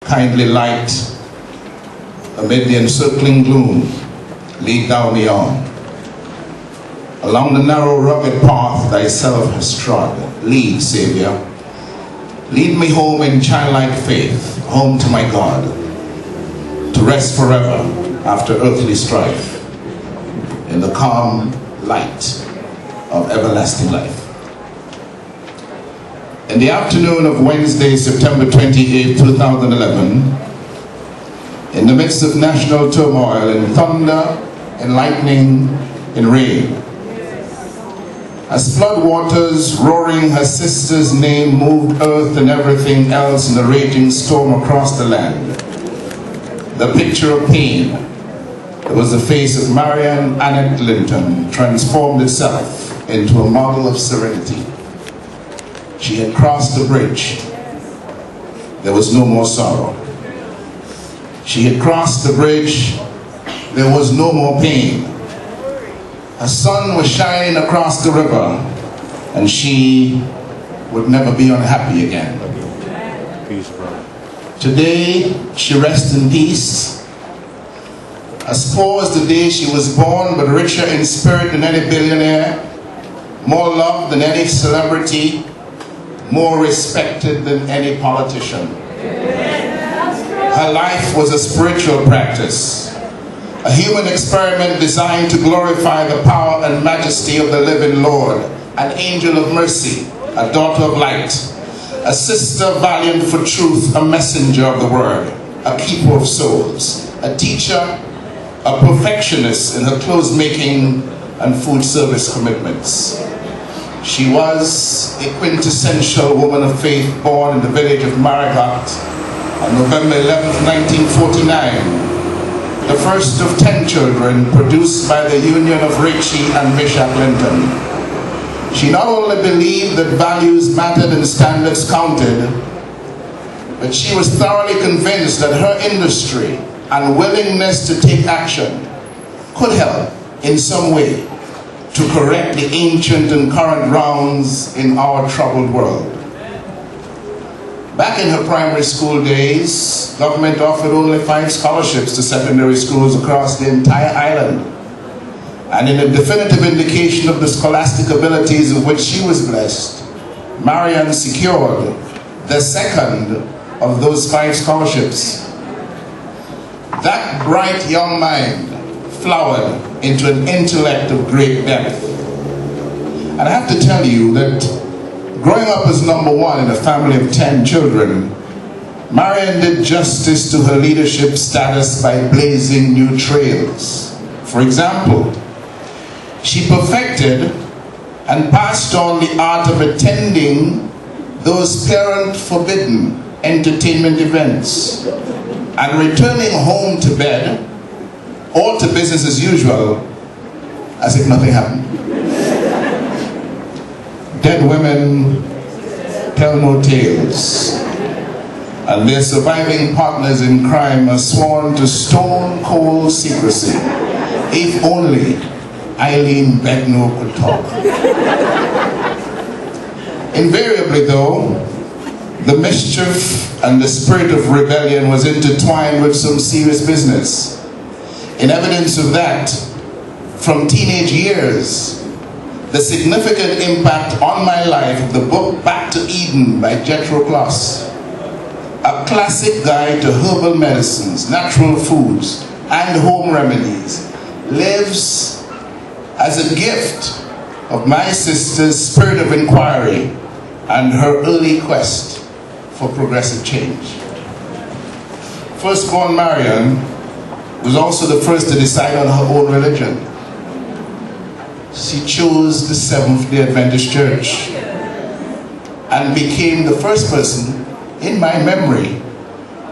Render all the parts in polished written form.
Kindly light, amid the encircling gloom, lead thou me on. Along the narrow rugged path thyself hast trod, lead, Savior. Lead me home in childlike faith, home to my God, to rest forever after earthly strife, in the calm light of everlasting life. In the afternoon of Wednesday, September 28, 2011, in the midst of national turmoil, in thunder, in lightning, in rain, as flood waters roaring her sister's name moved earth and everything else in a raging storm across the land, the picture of pain that was the face of Marion, Annette, Linton transformed itself into a model of serenity. She had crossed the bridge. There was no more sorrow. She had crossed the bridge. There was no more pain. Her sun was shining across the river, and she would never be unhappy again. Peace, brother. Today, she rests in peace. As poor as the day she was born, but richer in spirit than any billionaire, more loved than any celebrity, more respected than any politician. Her life was a spiritual practice, a human experiment designed to glorify the power and majesty of the living Lord, an angel of mercy, a daughter of light, a sister valiant for truth, a messenger of the word, a keeper of souls, a teacher, a perfectionist in her clothes making and food service commitments. She was a quintessential woman of faith, born in the village of Marion on November 11, 1949, the first of 10 children produced by the union of Rachel and Meshach Linton. She not only believed that values mattered and standards counted, but she was thoroughly convinced that her industry and willingness to take action could help in some way to correct the ancient and current wrongs in our troubled world. Back in her primary school days, government offered only 5 scholarships to secondary schools across the entire island. And in a definitive indication of the scholastic abilities of which she was blessed, Marion secured the second of those 5 scholarships. That bright young mind flowered into an intellect of great depth. And I have to tell you that growing up as number 1 in a family of 10 children, Marion did justice to her leadership status by blazing new trails. For example, she perfected and passed on the art of attending those parent-forbidden entertainment events and returning home to bed or to business as usual, as if nothing happened. Dead women tell no tales, and their surviving partners in crime are sworn to stone-cold secrecy. If only Eileen Bedno could talk. Invariably, though, the mischief and the spirit of rebellion was intertwined with some serious business. In evidence of that, from teenage years, the significant impact on my life of the book Back to Eden by Jethro Kloss, a classic guide to herbal medicines, natural foods, and home remedies, lives as a gift of my sister's spirit of inquiry and her early quest for progressive change. Firstborn Marion was also the first to decide on her own religion. She chose the Seventh-day Adventist Church and became the first person in my memory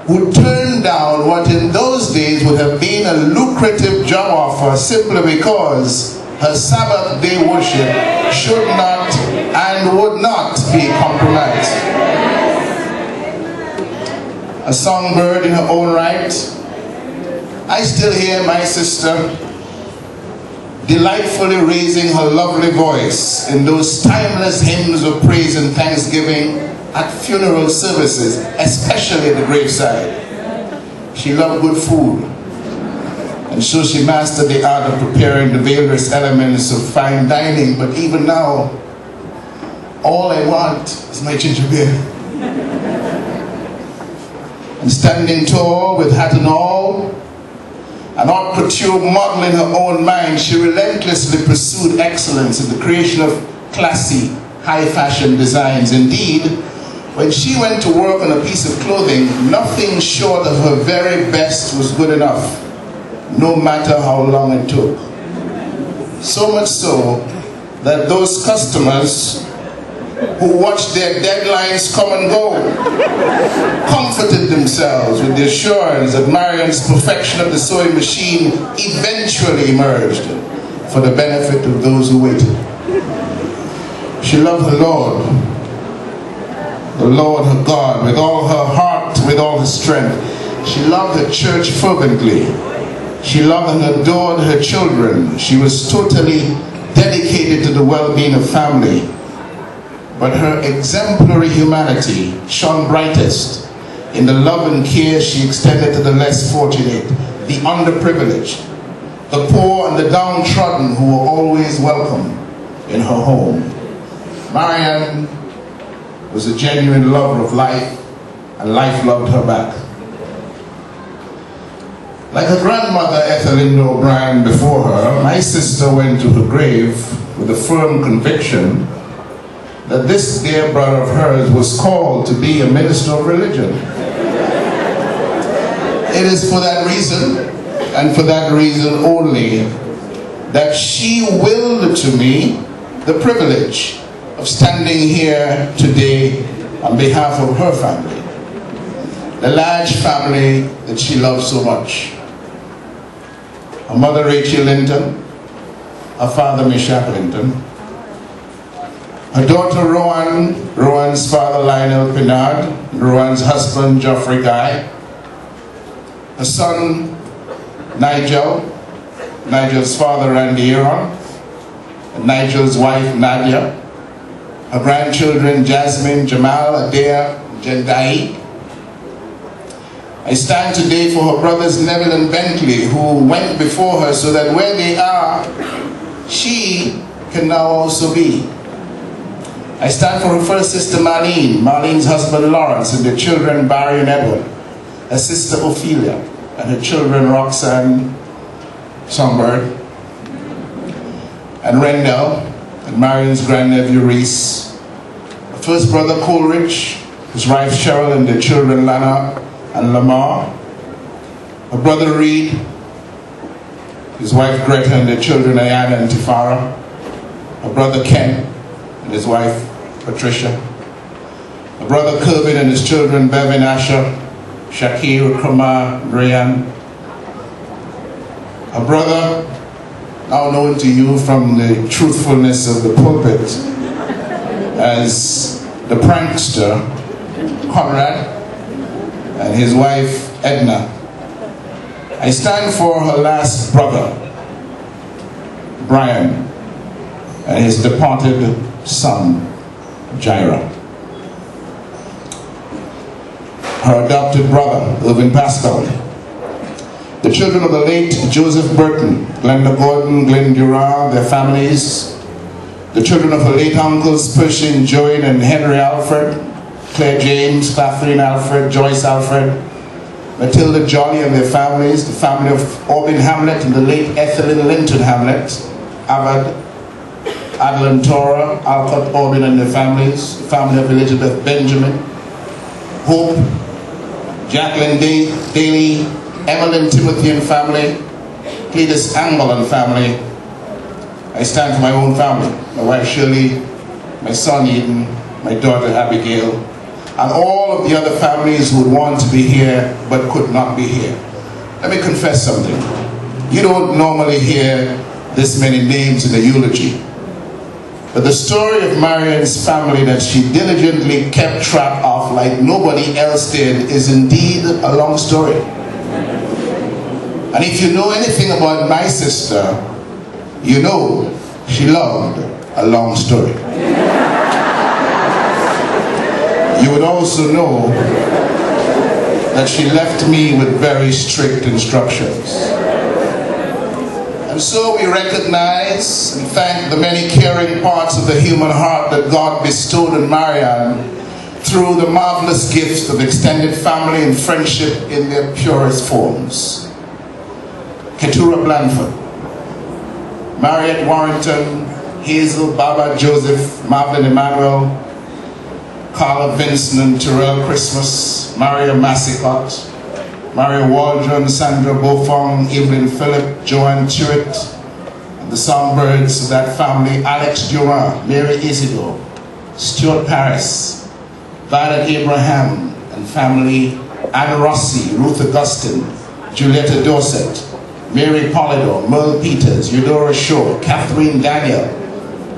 who turned down what in those days would have been a lucrative job offer simply because her Sabbath day worship should not and would not be compromised. A songbird in her own right, I still hear my sister delightfully raising her lovely voice in those timeless hymns of praise and thanksgiving at funeral services, especially at the graveside. She loved good food, and so she mastered the art of preparing the various elements of fine dining. But even now, all I want is my ginger beer. And standing tall with hat and all, an haute couture model in her own mind, she relentlessly pursued excellence in the creation of classy, high-fashion designs. Indeed, when she went to work on a piece of clothing, nothing short of her very best was good enough, no matter how long it took. So much so that those customers who watched their deadlines come and go comforted themselves with the assurance that Marion's perfection of the sewing machine eventually emerged for the benefit of those who waited. She loved the Lord her God, with all her heart, with all her strength. She loved her church fervently. She loved and adored her children. She was totally dedicated to the well-being of family. But her exemplary humanity shone brightest in the love and care she extended to the less fortunate, the underprivileged, the poor and the downtrodden who were always welcome in her home. Marion was a genuine lover of life, and life loved her back. Like her grandmother, Ethelinda O'Brien, before her, my sister went to her grave with a firm conviction that this dear brother of hers was called to be a minister of religion. It is for that reason, and for that reason only, that she willed to me the privilege of standing here today on behalf of her family, the large family that she loved so much. Her mother, Rachel Linton, her father, Meshach Linton, her daughter, Rowan's father, Lionel Pinard, Rowan's husband, Geoffrey Guy, her son, Nigel, Nigel's father, Randy Aaron, and Nigel's wife, Nadia, her grandchildren, Jasmine, Jamal, Adair, Jendai. I stand today for her brothers, Neville and Bentley, who went before her so that where they are, she can now also be. I stand for her first sister, Marlene, Marlene's husband, Lawrence, and their children, Barry and Edward, her sister, Ophelia, and her children, Roxanne, Songbird, and Rendell, and Marion's grandnephew, Reese, her first brother, Coleridge, his wife, Cheryl, and their children, Lana and Lamar, her brother, Reed, his wife, Greta, and their children, Ayana and Tifara, her brother, Ken, and his wife, Patricia, her brother, Kervin, and his children, Bevin, Asher, Shakir, Kamar, Rayan, her brother, now known to you from the truthfulness of the pulpit as the prankster, Conrad, and his wife, Edna. I stand for her last brother, Brian, and his departed son, Jaira. Her adopted brother, Irvin Pascal. The children of the late Joseph Burton, Glenda Gordon, Glenn Durand, their families. The children of her late uncles, Pershing, Joan, and Henry Alfred, Claire James, Catherine Alfred, Joyce Alfred, Matilda Jolly and their families, the family of Orbin Hamlet and the late Ethelyn Linton Hamlet, Avad, Adeline Tora, Alcott Orbin and their families, the family of Elizabeth Benjamin, Hope, Jacqueline Daly, Emmeline Timothy and family, Cletus Angle and family. I stand for my own family, my wife Shirley, my son Eden, my daughter Abigail, and all of the other families who would want to be here but could not be here. Let me confess something. You don't normally hear this many names in a eulogy. But the story of Marion's family that she diligently kept track of like nobody else did is indeed a long story. And if you know anything about my sister, you know she loved a long story. you would also know that she left me with very strict instructions. And so we recognize and thank the many caring parts of the human heart that God bestowed on Marion through the marvelous gifts of extended family and friendship in their purest forms. Keturah Blanford, Mariette Warrington, Hazel, Baba Joseph, Marvin Emmanuel, Carla Vincent and Terrell Christmas, Maria Massicott, Maria Waldron, Sandra Beaufong, Evelyn Phillip, Joanne Tuitt, and the songbirds of that family, Alex Durant, Mary Isidore, Stuart Paris, Violet Abraham and family, Anna Rossi, Ruth Augustine, Julietta Dorset, Mary Polidor, Merle Peters, Eudora Shaw, Catherine Daniel,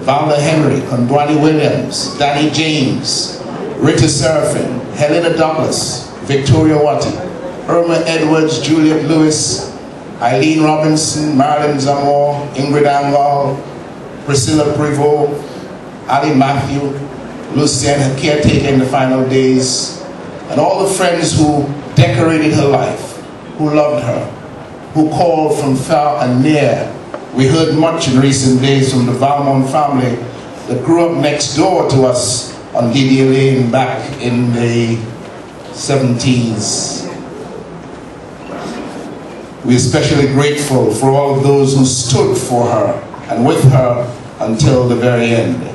Valda Henry, Kondwani Williams, Danny James, Rita Serafin, Helena Douglas, Victoria Watty, Irma Edwards, Juliet Lewis, Eileen Robinson, Marilyn Zamor, Ingrid Angal, Priscilla Privot, Ali Matthew, Lucienne, her caretaker in the final days, and all the friends who decorated her life, who loved her, who called from far and near. We heard much in recent days from the Valmont family that grew up next door to us on Didier Lane back in the 70s. We're especially grateful for all of those who stood for her and with her until the very end.